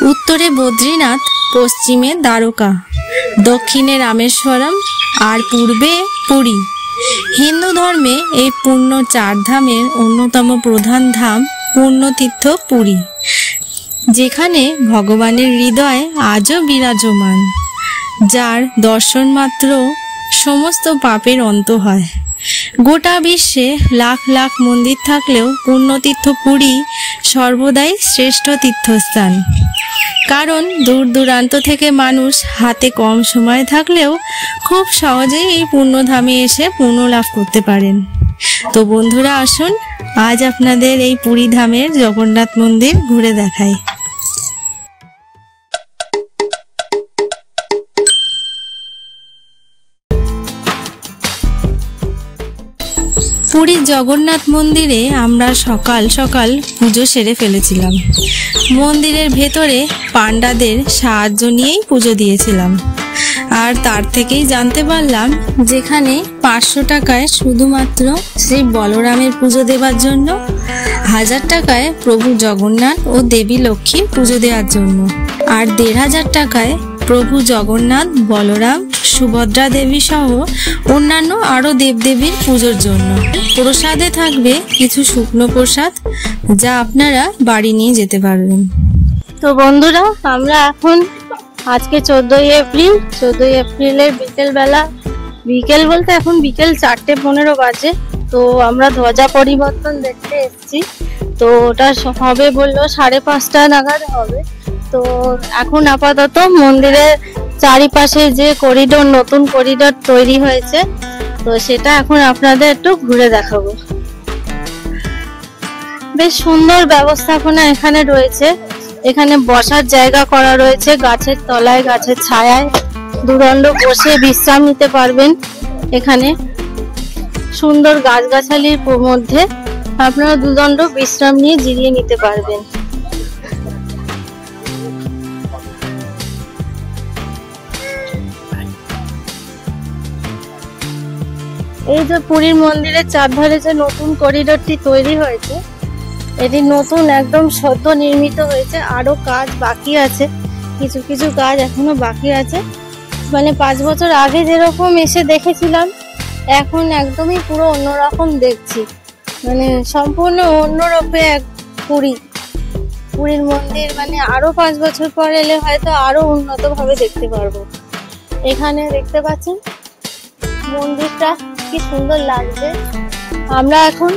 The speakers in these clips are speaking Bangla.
उत्तरे बद्रीनाथ, पश्चिमे द्वारका, दक्षिणे रामेश्वरम और पूर्वे पुरी। हिंदू धर्मे এই পূর্ণ চার ধামের অন্যতম প্রধান ধাম পুণ্যতীর্থ পুরী, যেখানে ভগবানের হৃদয় আজও বিরাজমান, যার দর্শন মাত্র সমস্ত পাপের অন্ত হয়। গোটা বিশ্বে লাখ লাখ মন্দির থাকলেও পুণ্যতীর্থ পুরী সর্বদাই শ্রেষ্ঠ তীর্থস্থান। কারণ দূর দূরান্ত থেকে মানুষ হাতে কম সময় থাকলেও খুব সহজেই এই পুণ্যধামে এসে পুণ্য লাভ করতে পারেন। তো বন্ধুরা, আসুন আজ আপনাদের এই পুরী ধামের জগন্নাথ মন্দির ঘুরে দেখাই। পুরীর জগন্নাথ মন্দিরে আমরা সকাল সকাল পুজো সেরে ফেলেছিলাম। মন্দিরের ভেতরে পান্ডাদের সাহায্য নিয়েই পুজো দিয়েছিলাম। আর তার থেকেই জানতে পারলাম যেখানে 500 টাকায় শুধুমাত্র শ্রী বলরামের পুজো দেওয়ার জন্য, 1000 টাকায় প্রভু জগন্নাথ ও দেবী লক্ষ্মীর পুজো দেওয়ার জন্য, আর 1500 টাকায় প্রভু জগন্নাথ, বলরাম, সুভদ্রা দেবী সহ অন্যান্য আরো দেবদেবীর পুজোর জন্য। প্রসাদে থাকবে কিছু শুকনো প্রসাদ, যা আপনারা বাড়ি নিয়ে যেতে পারবেন। তো বন্ধুরা, আমরা এখন আজকে 14ই এপ্রিলের বিকেলবেলা, বিকেল বলতে এখন বিকেল 4:15 বাজে। তো আমরা ধ্বজা পরিবর্তন দেখতে এসেছি। তো ওটা হবে বললো 5:30 নাগাদ হবে। তো এখন আপাতত মন্দিরের চারিপাশে যে করিডোর, নতুন করিডোর তৈরি হয়েছে, তো সেটা এখন আপনাদের একটু ঘুরে দেখাবো। বেশ সুন্দর ব্যবস্থাপনা এখানে রয়েছে। এখানে বসার জায়গা করা রয়েছে, গাছের তলায়, গাছের ছায়ায় দুদণ্ড বসে বিশ্রাম নিতে পারবেন। এখানে সুন্দর গাছগাছালির মধ্যে আপনারা দুদণ্ড বিশ্রাম নিয়ে জিরিয়ে নিতে পারবেন। এই যে পুরীর মন্দিরের চারধারে যে নতুন করিডোরটি তৈরি হয়েছে, এটি নতুন, একদম সদ্য নির্মিত হয়েছে। আরো কাজ বাকি আছে, কিছু কিছু কাজ এখনো বাকি আছে। মানে 5 বছর আগে যেরকম এসে দেখেছিলাম, এখন একদমই পুরো অন্যরকম দেখছি। মানে সম্পূর্ণ অন্যরকম এক পুরীর মন্দির। মানে আরো 5 বছর পর এলে হয়তো আরো উন্নত ভাবে দেখতে পারবো। এখানে দেখতে পাচ্ছেন মন্দিরটা কি সুন্দর লাগছে। আমরা এখন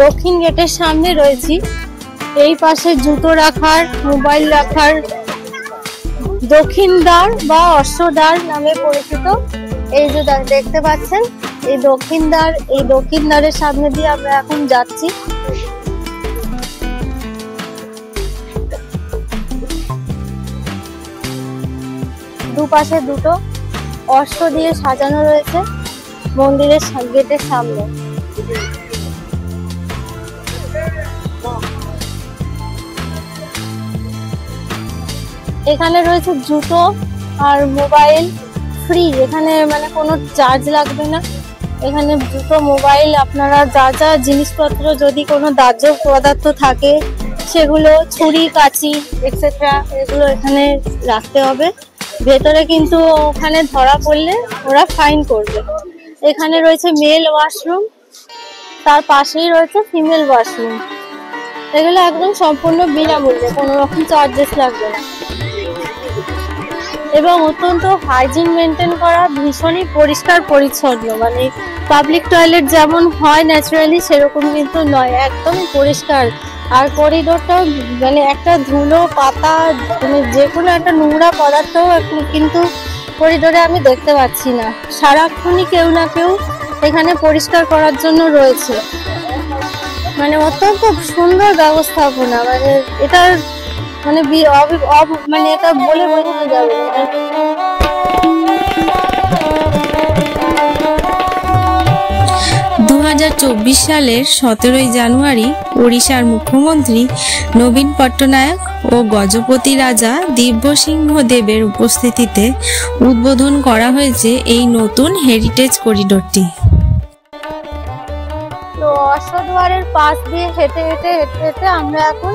দক্ষিণ গেটের সামনে রয়েছি। এই পাশে জুতো রাখার, মোবাইল রাখার দক্ষিণ দ্বার বা অশ্বদ্বার নামে পরিচিত এই যে দেখতে পাচ্ছেন, এই দক্ষিণ দ্বারের সামনে দিয়ে আমরা এখন যাচ্ছি। দুপাশে দুটো অশ্ব দিয়ে সাজানো রয়েছে মন্দিরের গেটের সামনে। এখানে রয়েছে জুতো আর মোবাইল ফ্রি। এখানে মানে কোনো চার্জ লাগবে না। এখানে জুতো, মোবাইল, আপনারা যা যা জিনিসপত্র, যদি কোনো দাহ্য পদার্থ থাকে সেগুলো, ছুরি, কাঁচি এক্সেট্রা, এগুলো এখানে রাখতে হবে। ভেতরে কিন্তু ওখানে ধরা পড়লে ওরা ফাইন করবে। এখানে রয়েছে মেল ওয়াশরুম, তার পাশেই রয়েছে ফিমেল ওয়াশরুম। এগুলো একদম সম্পূর্ণ বিনামূল্যে, কোনো রকম চার্জেস লাগবে না। এবং অত্যন্ত হাইজিন মেনটেন করা, ভীষণই পরিষ্কার পরিচ্ছন্ন। মানে পাবলিক টয়লেট যেমন হয় ন্যাচারালি, সেরকম কিন্তু নয়, একদমই পরিষ্কার। আর করিডোরটাও মানে একটা ধুলো, পাতা, মানে যে কোনো একটা নোংরা পদার্থ কিন্তু করিডোরে আমি দেখতে পাচ্ছি না। সারাক্ষণই কেউ না কেউ এখানে পরিষ্কার করার জন্য রয়েছে। মানে অত্যন্ত সুন্দর ব্যবস্থাপনা। মানে এটার মানে এটা বলে বোঝানো যাবে না। 2024 সালের 17ই জানুয়ারি ওড়িশার মুখ্যমন্ত্রী নবীন পট্টনায়ক ও গজপতি রাজা দিব্যসিংহ দেবের উপস্থিতিতে উদ্বোধন করা হয়েছে এই নতুন হেরিটেজ করিডোরটি। তো চারশোদুয়ারের পাশ দিয়ে হেঁটে হেঁটে হেঁটে হেঁটে আমরা এখন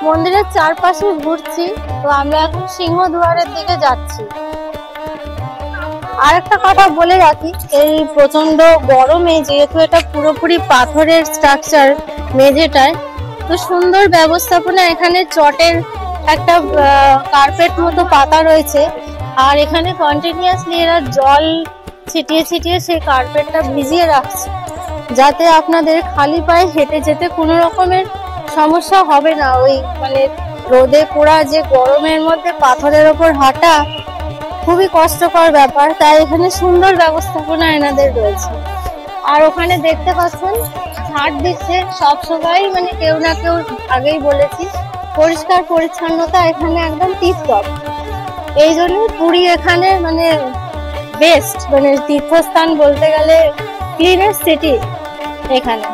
মন্দিরের চারপাশে ঘুরছি। তো আমরা এখন সিংহদুয়ারের দিকে যাচ্ছি। আর একটা কথা বলে রাখি, এই প্রচন্ড গরমে যেহেতু এটা পুরোপুরি পাথরের স্ট্রাকচার মেঝেটায়, তো সুন্দর ব্যবস্থাপনা, এখানে চটের একটা কার্পেট মতো পাতা রয়েছে, আর এখানে কন্টিনিউয়াসলি এরা জল ছিটিয়ে ছিটিয়ে সেই কার্পেটটা ভিজিয়ে রাখছে, যাতে আপনাদের খালি পায়ে হেঁটে যেতে কোনো রকমের সমস্যা হবে না। ওই মানে রোদে পোড়া যে গরমের মধ্যে পাথরের ওপর হাঁটা খুবই কষ্টকর ব্যাপার, তাই এখানে সুন্দর ব্যবস্থাপনা এনাদের রয়েছে। আর ওখানে দেখতে পাচ্ছেন ঝাড় দিচ্ছে সব সময়, মানে কেউ না কেউ, আগেই বলেছি পরিষ্কার পরিচ্ছন্নতা এখানে একদম টিপটপ। এই জন্য পুরী এখানে মানে বেস্ট, মানে তীর্থস্থান বলতে গেলে ক্লিনেস্ট সিটি। এখানে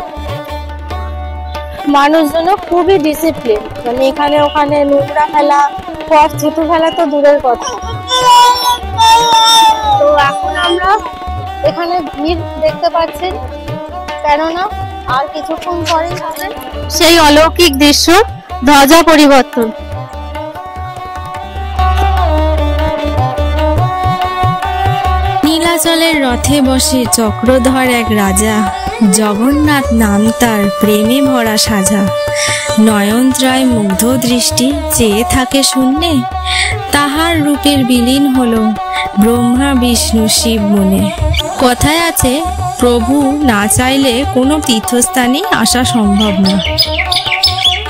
মানুষজন খুবই ডিসিপ্লিন, মানে এখানে ওখানে নোংরা ফেলা, পথ ছুটু ফেলা তো দূরের কথা। তো এখন আমরা এখানে ভিড় দেখতে পাচ্ছেন, কেননা আর কিছুক্ষণ পরেই হবে সেই অলৌকিক দৃশ্য, ধ্বজা পরিবর্তন। নীলাচলের রথে বসে চক্রধর এক রাজা, জগন্নাথ নাম তার প্রেমে ভরা সাজা। নয়নত্রয় মুগ্ধ দৃষ্টি চেয়ে থাকে শূন্যে, তাহার রূপের বিলীন হলো ব্রহ্মা বিষ্ণু শিব মনে। কথায় আছে, প্রভু না চাইলে কোনো তীর্থস্থানে আসা সম্ভব না।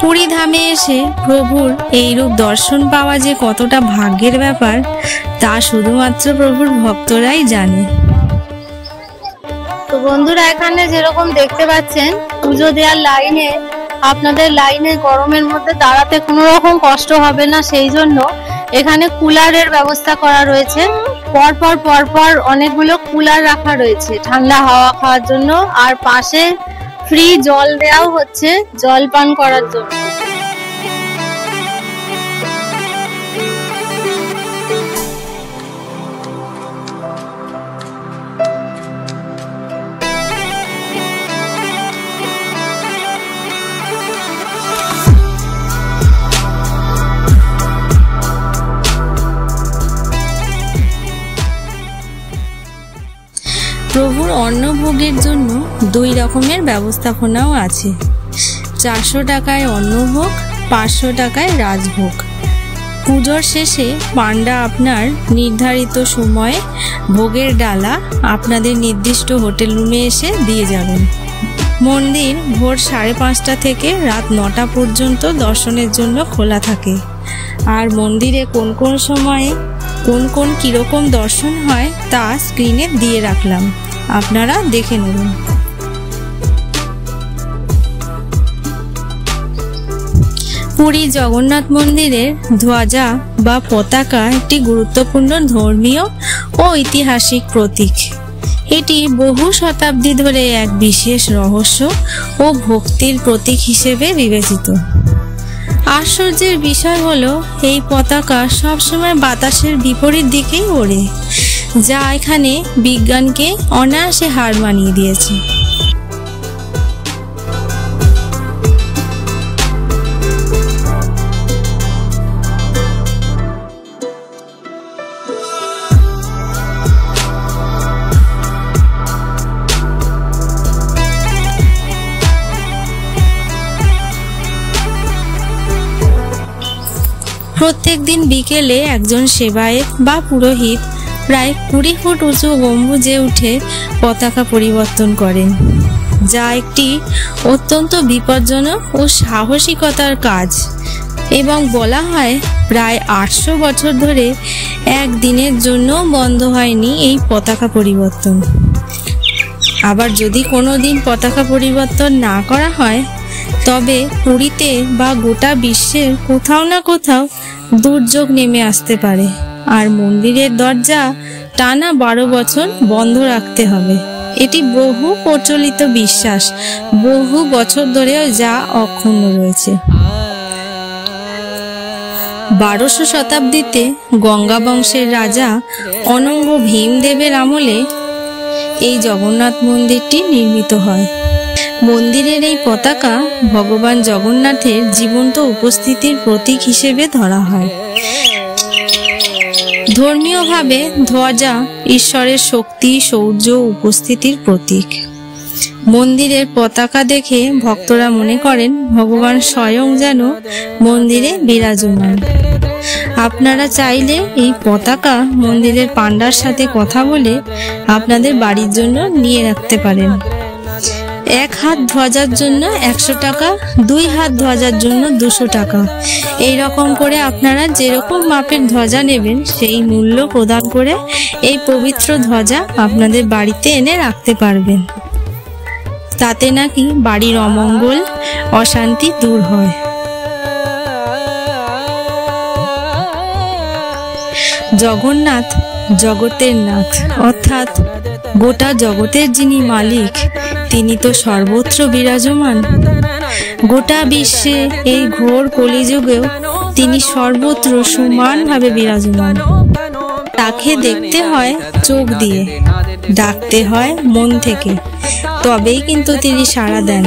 পুরী ধামে এসে প্রভুর এই রূপ দর্শন পাওয়া যে কতটা ভাগ্যের ব্যাপার, তা শুধুমাত্র প্রভুর ভক্তরাই জানে। তো বন্ধুরা, এখানে যেরকম দেখতে পাচ্ছেন পুজো দেওয়ার লাইনে, আপনাদের লাইনে গরমের মধ্যে দাঁড়াতে কোনো রকম কষ্ট হবে না, সেই জন্য এখানে কুলারের ব্যবস্থা করা রয়েছে। পরপর পরপর অনেকগুলো কুলার রাখা রয়েছে ঠান্ডা হাওয়া খাওয়ার জন্য, আর পাশে ফ্রি জল দেওয়াও হচ্ছে জল পান করার জন্য। প্রভুর অন্নভোগের জন্য 2 রকমের ব্যবস্থাপনাও আছে। 400 টাকায় অন্নভোগ, 500 টাকায় রাজভোগ। পুজোর শেষে পান্ডা আপনার নির্ধারিত সময়ে ভোগের ডালা আপনাদের নির্দিষ্ট হোটেল রুমে এসে দিয়ে যাবেন। মন্দির ভোর 5:30 থেকে রাত 9টা পর্যন্ত দর্শনের জন্য খোলা থাকে। আর মন্দিরে কোন কোন সময়ে কোন কিরকম দর্শন হয় তা স্ক্রিনে দিয়ে রাখলাম, আপনারা দেখে নেবেন। পুরী জগন্নাথ মন্দিরের ধ্বজা বা পতাকা একটি গুরুত্বপূর্ণ ধর্মীয় ও ঐতিহাসিক প্রতীক। এটি বহু শতাব্দী ধরে এক বিশেষ রহস্য ও ভক্তির প্রতীক হিসেবে বিবেচিত। আশ্চর্যের বিষয় হলো, এই পতাকা সবসময় বাতাসের বিপরীত দিকেই ওড়ে, যা এখানে বিজ্ঞানকে অনায়াসে হার মানিয়ে দিয়েছে। প্রত্যেক দিন বিকেলে একজন সেবায়েত বা পুরোহিত প্রায় 20 ফুট উঁচু গম্বুজে উঠে পতাকা পরিবর্তন করেন, যা একটি অত্যন্ত বিপজ্জনক ও সাহসিকতার কাজ। এবং বলা হয় প্রায় 800 বছর ধরে একদিনের জন্য বন্ধ হয়নি এই পতাকা পরিবর্তন। আবার যদি কোনো দিন পতাকা পরিবর্তন না করা হয়, তবে পুরীতে বা গোটা বিশ্বের কোথাও না কোথাও দুর্যোগ নেমে আসতে পারে, আর মন্দিরের দরজা টানা 12 বছর বন্ধ রাখতে হবে। এটি বহু প্রচলিত বিশ্বাস, বহু বছর ধরেও যা অক্ষুণ্ণ রয়েছে। 12শো শতাব্দীতে গঙ্গা বংশের রাজা অনঙ্গ ভীমদেবের আমলে এই জগন্নাথ মন্দিরটি নির্মিত হয়। মন্দিরের এই পতাকা ভগবান জগন্নাথের জীবন্ত উপস্থিতির প্রতীক হিসেবে ধরা হয়। ধর্মীয়ভাবে ধ্বজা ঈশ্বরের শক্তি, শৌর্য, উপস্থিতির প্রতীক। মন্দিরের পতাকা দেখে ভক্তরা মনে করেন ভগবান স্বয়ং যেন মন্দিরে বিরাজমান। আপনারা চাইলে এই পতাকা মন্দিরের পান্ডার সাথে কথা বলে আপনাদের বাড়ির জন্য নিয়ে রাখতে পারেন। 1 হাত ধ্বজার জন্য 100 টাকা, 2 হাত ধ্বজার জন্য 200 টাকা, এইরকম করে আপনারা যেরকম মাপের ধ্বজা নেবেন সেই মূল্য প্রদান করে এই পবিত্র ধ্বজা আপনাদের বাড়িতে এনে রাখতে পারবেন। তাতে নাকি বাড়ির অমঙ্গল, অশান্তি দূর হয়। জগন্নাথ জগতের নাথ, অর্থাৎ গোটা জগতের যিনি মালিক, তিনি তো সর্বত্র বিরাজমান। গোটা বিশ্বে এই ঘোর কলিযুগেও তিনি সর্বত্র সমানভাবে বিরাজমান। তাকে দেখতে হয় চোখ দিয়ে, ডাকতে হয় মন থেকে, তবেই কিন্তু তিনি সাড়া দেন।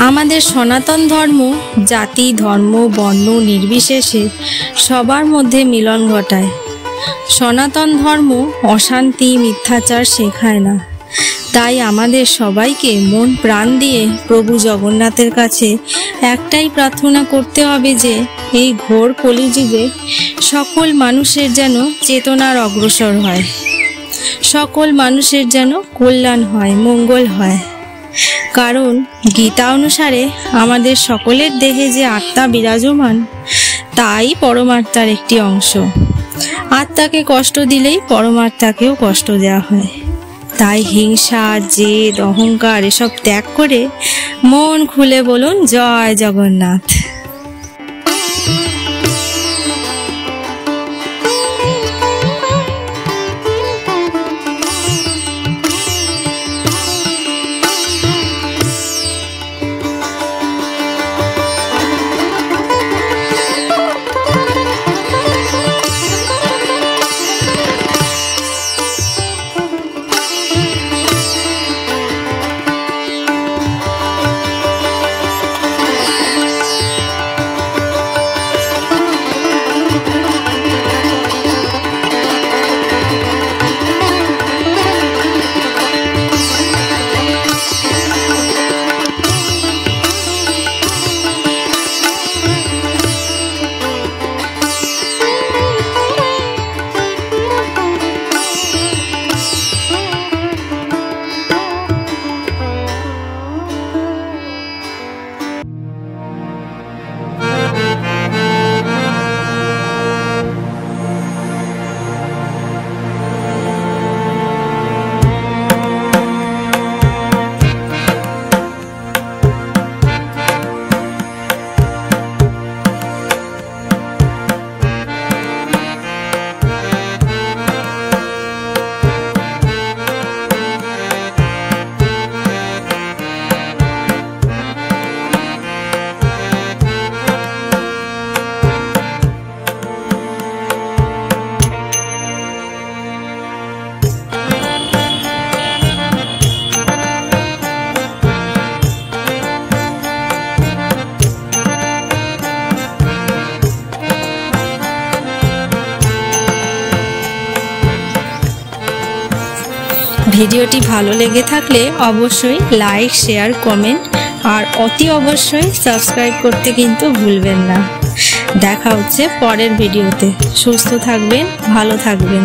আমাদের সনাতন ধর্ম জাতি, ধর্ম, বর্ণ নির্বিশেষে সবার মধ্যে মিলন ঘটায়। সনাতন ধর্ম অশান্তি, মিথ্যাচার শেখায় না। তাই আমাদের সবাইকে মন প্রাণ দিয়ে প্রভু জগন্নাথের কাছে একটাই প্রার্থনা করতে হবে যে এই ঘোর কলিযুগে সকল মানুষের যেন চেতনার অগ্রসর হয়, সকল মানুষের যেন কল্যাণ হয়, মঙ্গল হয়। কারণ গীতা অনুসারে আমাদের সকলের দেহে যে আত্মা বিরাজমান, তাই পরমাত্মার একটি অংশ। আত্মাকে কষ্ট দিলেই পরমাত্মাকেও কষ্ট দেওয়া হয়। তাই হিংসা, জেদ, অহংকার এসব ত্যাগ করে মন খুলে বলুন জয় জগন্নাথ। ভিডিওটি ভালো লেগে থাকলে অবশ্যই লাইক, শেয়ার, কমেন্ট আর অতি অবশ্যই সাবস্ক্রাইব করতে কিন্তু ভুলবেন না। দেখা হচ্ছে পরের ভিডিওতে। সুস্থ থাকবেন, ভালো থাকবেন।